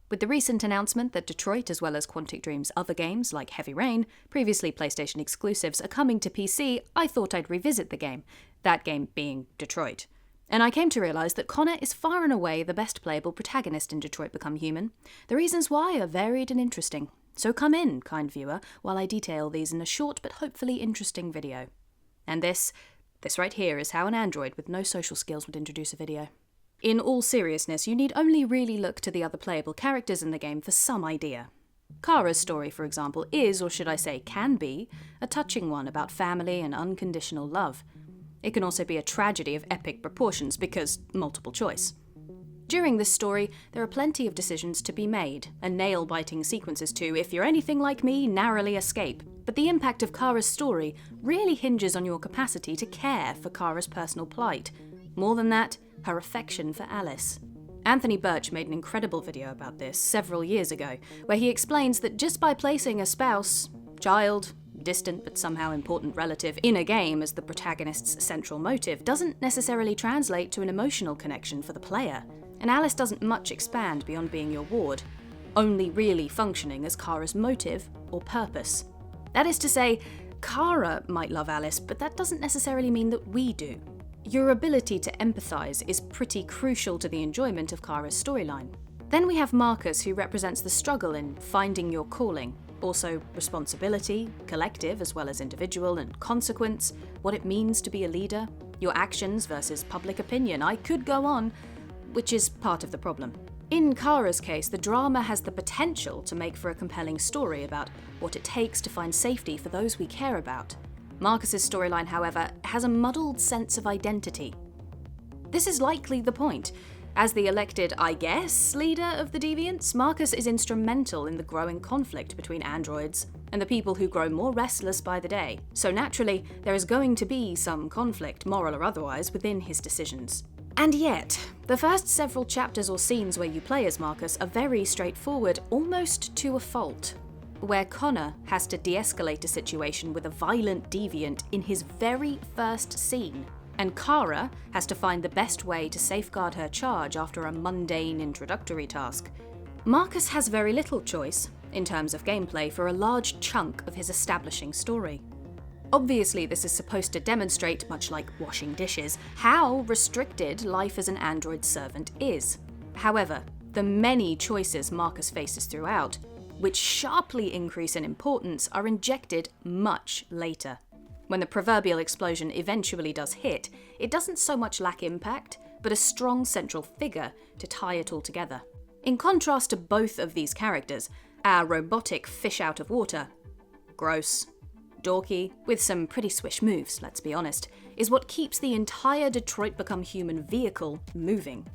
With the recent announcement that Detroit, as well as Quantic Dream's other games like Heavy Rain, previously PlayStation exclusives, are coming to PC, I thought I'd revisit the game, that game being Detroit. And I came to realise that Connor is far and away the best playable protagonist in Detroit Become Human. The reasons why are varied and interesting. So come in, kind viewer, while I detail these in a short but hopefully interesting video. And this right here is how an android with no social skills would introduce a video. In all seriousness, you need only really look to the other playable characters in the game for some idea. Kara's story, for example, is, or should I say can be, a touching one about family and unconditional love. It can also be a tragedy of epic proportions because multiple choice. During this story, there are plenty of decisions to be made, and nail-biting sequences to, if you're anything like me, narrowly escape. But the impact of Kara's story really hinges on your capacity to care for Kara's personal plight. More than that, her affection for Alice. Anthony Burch made an incredible video about this several years ago, where he explains that just by placing a spouse, child, distant but somehow important relative in a game as the protagonist's central motive doesn't necessarily translate to an emotional connection for the player. And Alice doesn't much expand beyond being your ward, only really functioning as Kara's motive or purpose. That is to say, Kara might love Alice, but that doesn't necessarily mean that we do. Your ability to empathise is pretty crucial to the enjoyment of Kara's storyline. Then we have Markus, who represents the struggle in finding your calling, also responsibility, collective as well as individual, and consequence, what it means to be a leader, your actions versus public opinion. I could go on, which is part of the problem. In Kara's case, the drama has the potential to make for a compelling story about what it takes to find safety for those we care about. Markus's storyline, however, has a muddled sense of identity. This is likely the point. As the elected, I guess, leader of the Deviants, Markus is instrumental in the growing conflict between androids and the people who grow more restless by the day. So naturally, there is going to be some conflict, moral or otherwise, within his decisions. And yet, the first several chapters or scenes where you play as Markus are very straightforward, almost to a fault. Where Connor has to de-escalate a situation with a violent deviant in his very first scene, and Kara has to find the best way to safeguard her charge after a mundane introductory task. Markus has very little choice, in terms of gameplay, for a large chunk of his establishing story. Obviously, this is supposed to demonstrate, much like washing dishes, how restricted life as an android servant is. However, the many choices Markus faces throughout, which sharply increase in importance, are injected much later. When the proverbial explosion eventually does hit, it doesn't so much lack impact, but a strong central figure to tie it all together. In contrast to both of these characters, our robotic fish out of water, gross, dorky, with some pretty swish moves, let's be honest, is what keeps the entire Detroit Become Human vehicle moving.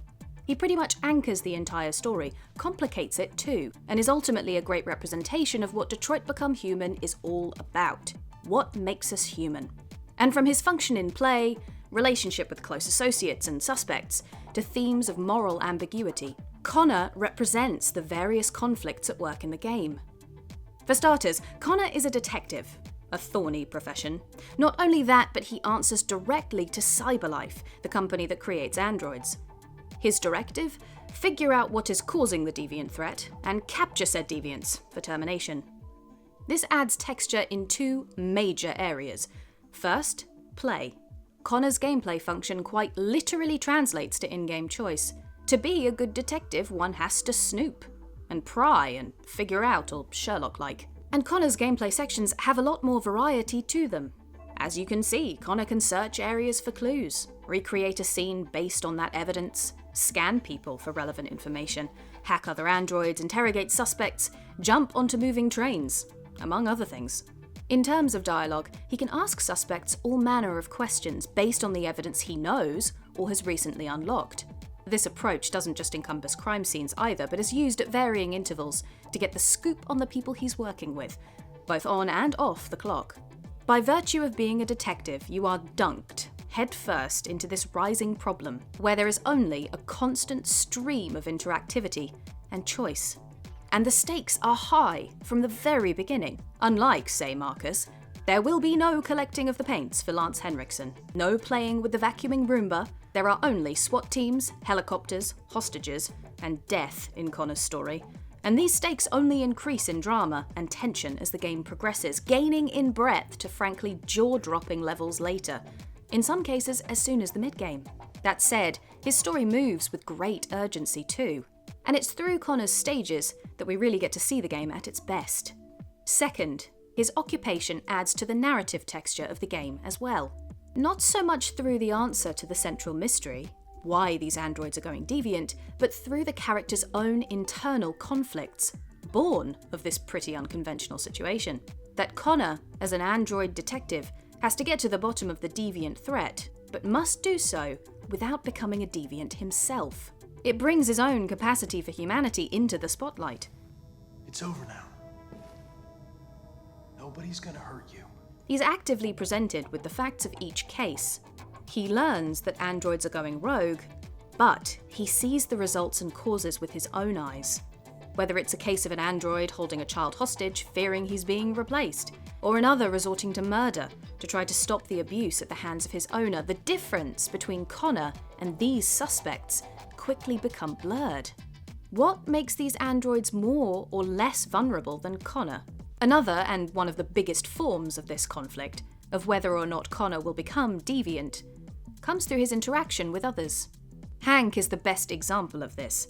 He pretty much anchors the entire story, complicates it too, and is ultimately a great representation of what Detroit Become Human is all about. What makes us human? And from his function in play, relationship with close associates and suspects, to themes of moral ambiguity, Connor represents the various conflicts at work in the game. For starters, Connor is a detective, a thorny profession. Not only that, but he answers directly to Cyberlife, the company that creates androids. His directive? Figure out what is causing the deviant threat, and capture said deviants for termination. This adds texture in two major areas. First, play. Connor's gameplay function quite literally translates to in-game choice. To be a good detective, one has to snoop, and pry, and figure out, or Sherlock-like. And Connor's gameplay sections have a lot more variety to them. As you can see, Connor can search areas for clues, recreate a scene based on that evidence, scan people for relevant information, hack other androids, interrogate suspects, jump onto moving trains, among other things. In terms of dialogue, he can ask suspects all manner of questions based on the evidence he knows or has recently unlocked. This approach doesn't just encompass crime scenes either, but is used at varying intervals to get the scoop on the people he's working with, both on and off the clock. By virtue of being a detective, you are dunked headfirst into this rising problem, where there is only a constant stream of interactivity and choice. And the stakes are high from the very beginning. Unlike, say, Markus, there will be no collecting of the paints for Lance Henriksen, no playing with the vacuuming Roomba. There are only SWAT teams, helicopters, hostages, and death in Connor's story. And these stakes only increase in drama and tension as the game progresses, gaining in breadth to frankly jaw-dropping levels later, in some cases as soon as the mid-game. That said, his story moves with great urgency too, and it's through Connor's stages that we really get to see the game at its best. Second, his occupation adds to the narrative texture of the game as well. Not so much through the answer to the central mystery, why these androids are going deviant, but through the character's own internal conflicts, born of this pretty unconventional situation. That Connor, as an android detective, has to get to the bottom of the deviant threat, but must do so without becoming a deviant himself. It brings his own capacity for humanity into the spotlight. It's over now. Nobody's gonna hurt you. He's actively presented with the facts of each case. He learns that androids are going rogue, but he sees the results and causes with his own eyes. Whether it's a case of an android holding a child hostage, fearing he's being replaced, or another resorting to murder to try to stop the abuse at the hands of his owner, the difference between Connor and these suspects quickly become blurred. What makes these androids more or less vulnerable than Connor? Another, and one of the biggest forms of this conflict, of whether or not Connor will become deviant, comes through his interaction with others. Hank is the best example of this.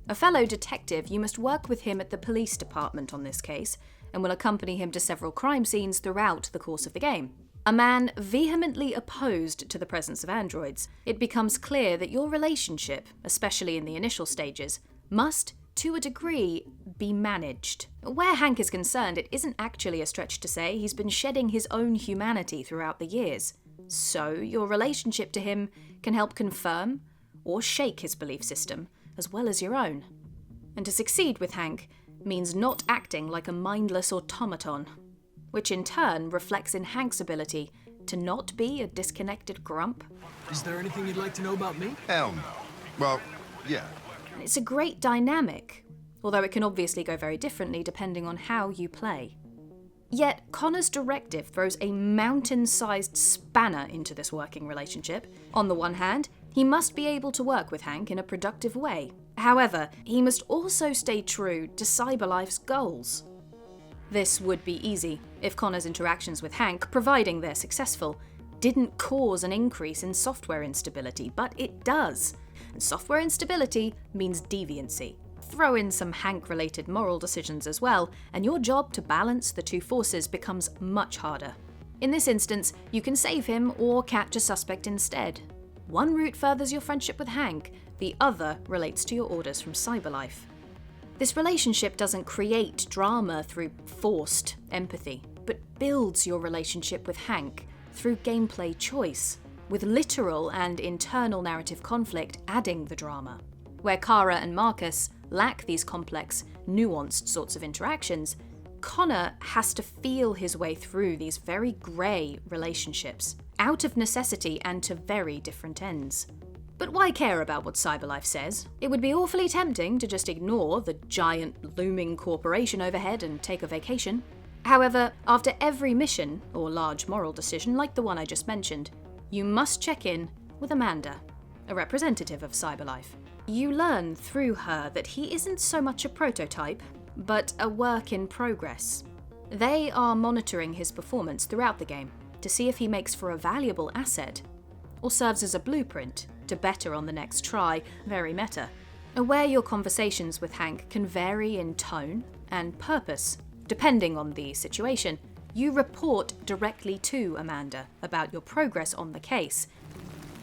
A fellow detective, you must work with him at the police department on this case, and will accompany him to several crime scenes throughout the course of the game. A man vehemently opposed to the presence of androids, it becomes clear that your relationship, especially in the initial stages, must, to a degree, be managed. Where Hank is concerned, it isn't actually a stretch to say he's been shedding his own humanity throughout the years. So your relationship to him can help confirm or shake his belief system, as well as your own. And to succeed with Hank means not acting like a mindless automaton, which in turn reflects in Hank's ability to not be a disconnected grump. Is there anything you'd like to know about me? Hell no. Well, yeah. It's a great dynamic, although it can obviously go very differently depending on how you play. Yet, Connor's directive throws a mountain-sized spanner into this working relationship. On the one hand, he must be able to work with Hank in a productive way. However, he must also stay true to Cyberlife's goals. This would be easy if Connor's interactions with Hank, providing they're successful, didn't cause an increase in software instability, but it does. And software instability means deviancy. Throw in some Hank-related moral decisions as well, and your job to balance the two forces becomes much harder. In this instance, you can save him or catch a suspect instead. One route furthers your friendship with Hank, the other relates to your orders from Cyberlife. This relationship doesn't create drama through forced empathy, but builds your relationship with Hank through gameplay choice, with literal and internal narrative conflict adding the drama. Where Kara and Markus lack these complex, nuanced sorts of interactions, Connor has to feel his way through these very grey relationships, out of necessity and to very different ends. But why care about what Cyberlife says? It would be awfully tempting to just ignore the giant looming corporation overhead and take a vacation. However, after every mission or large moral decision like the one I just mentioned, you must check in with Amanda, a representative of Cyberlife. You learn through her that he isn't so much a prototype, but a work in progress. They are monitoring his performance throughout the game to see if he makes for a valuable asset or serves as a blueprint to better on the next try, very meta. Where your conversations with Hank can vary in tone and purpose, depending on the situation, you report directly to Amanda about your progress on the case.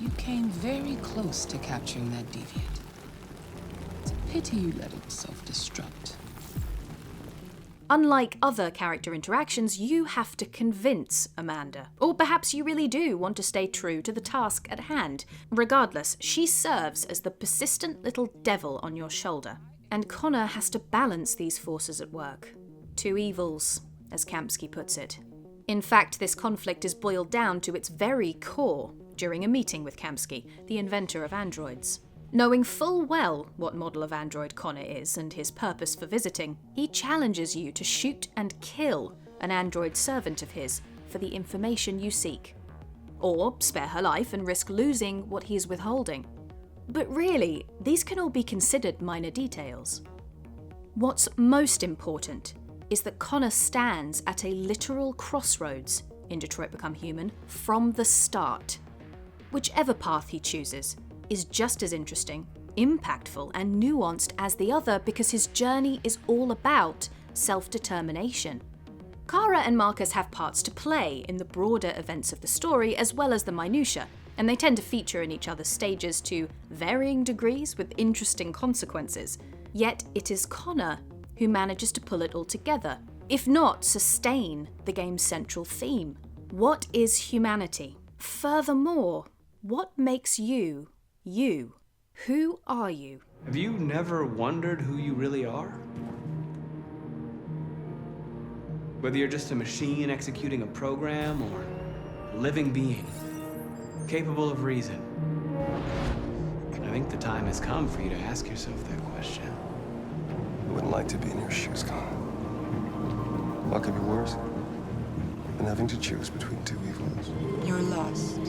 You came very close to capturing that deviant. It's a pity you let it self-destruct. Unlike other character interactions, you have to convince Amanda. Or perhaps you really do want to stay true to the task at hand. Regardless, she serves as the persistent little devil on your shoulder. And Connor has to balance these forces at work. Two evils, as Kamsky puts it. In fact, this conflict is boiled down to its very core during a meeting with Kamsky, the inventor of androids. Knowing full well what model of android Connor is and his purpose for visiting, he challenges you to shoot and kill an android servant of his for the information you seek. Or spare her life and risk losing what he is withholding. But really, these can all be considered minor details. What's most important is that Connor stands at a literal crossroads in Detroit Become Human from the start. Whichever path he chooses is just as interesting, impactful, and nuanced as the other because his journey is all about self-determination. Kara and Markus have parts to play in the broader events of the story as well as the minutiae, and they tend to feature in each other's stages to varying degrees with interesting consequences. Yet it is Connor who manages to pull it all together, if not sustain the game's central theme. What is humanity? Furthermore, what makes you, you? Who are you? Have you never wondered who you really are? Whether you're just a machine executing a program or a living being, capable of reason. I think the time has come for you to ask yourself that question. I wouldn't like to be in your shoes, Connor. What could be worse than having to choose between two evils? You're lost.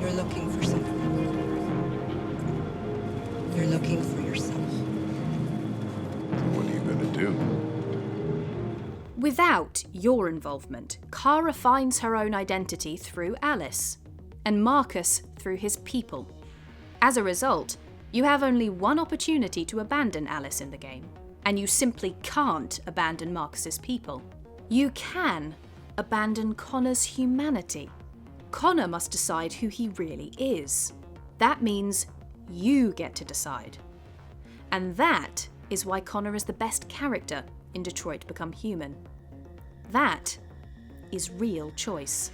You're looking for something. You're looking for yourself. What are you gonna do? Without your involvement, Kara finds her own identity through Alice, and Markus through his people. As a result, you have only one opportunity to abandon Alice in the game, and you simply can't abandon Markus's people. You can abandon Connor's humanity. Connor must decide who he really is. That means you get to decide. And that is why Connor is the best character in Detroit Become Human. That is real choice.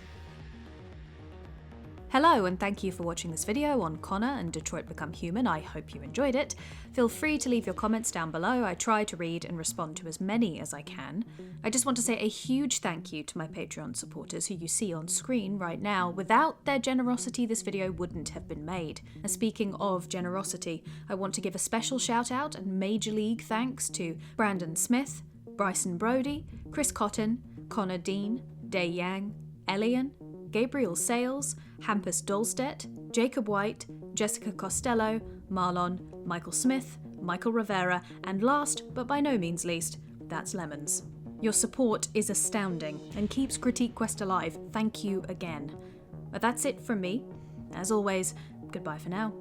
Hello, and thank you for watching this video on Connor and Detroit Become Human. I hope you enjoyed it. Feel free to leave your comments down below. I try to read and respond to as many as I can. I just want to say a huge thank you to my Patreon supporters who you see on screen right now. Without their generosity, this video wouldn't have been made. And speaking of generosity, I want to give a special shout out and major league thanks to Brandon Smith, Bryson Brody, Chris Cotton, Connor Dean, Day Yang, Elian, Gabriel Sales, Hampus Dolstedt, Jacob White, Jessica Costello, Marlon, Michael Smith, Michael Rivera, and last, but by no means least, that's Lemons. Your support is astounding and keeps Critique Quest alive. Thank you again. But that's it from me. As always, goodbye for now.